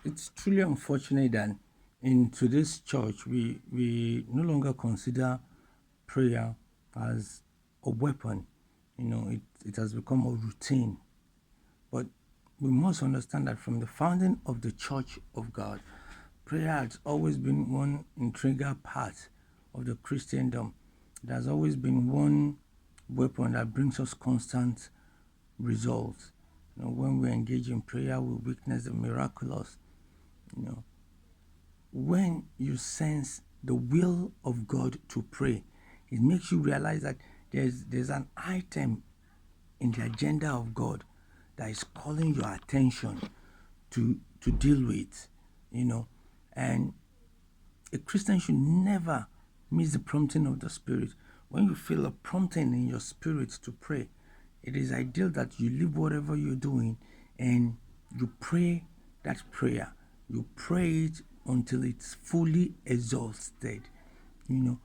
It's truly unfortunate that in today's church we no longer consider prayer as a weapon. It has become a routine. But we must understand that from the founding of the Church of God, prayer has always been one integral part of the Christendom. It has always been one weapon that brings us constant results. When we engage in prayer, we witness the miraculous. You know, when you sense the will of God to pray, it makes you realize that there's an item in the agenda of God that is calling your attention to deal with, you know. And a Christian should never miss the prompting of the Spirit. When you feel a prompting in your spirit to pray, it is ideal that you leave whatever you're doing and you pray that prayer. You pray it until it's fully exhausted. You know,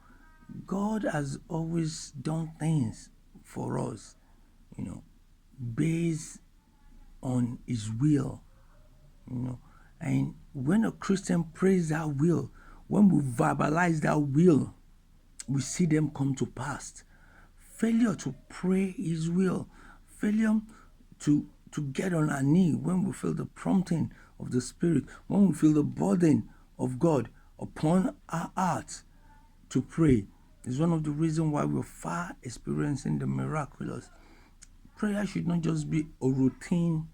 God has always done things for us, you know, based on His will, you know. And when a Christian prays that will, when we verbalize that will, we see them come to pass. Failure to pray His will, failure to get on our knee when we feel the prompting of the Spirit, when we feel the burden of God upon our hearts to pray, is one of the reasons why we're far experiencing the miraculous. Prayer should not just be a routine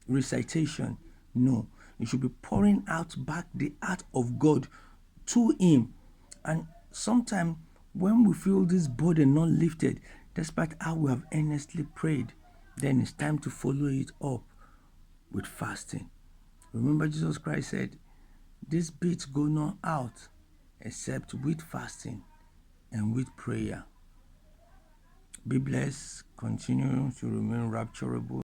recitation. No, you should be pouring out back the heart of God to Him. And sometimes when we feel this burden not lifted, despite how we have earnestly prayed, then it's time to follow it up with fasting. Remember, Jesus Christ said, "These bits go not out except with fasting and with prayer." Be blessed. Continue to remain rapturable.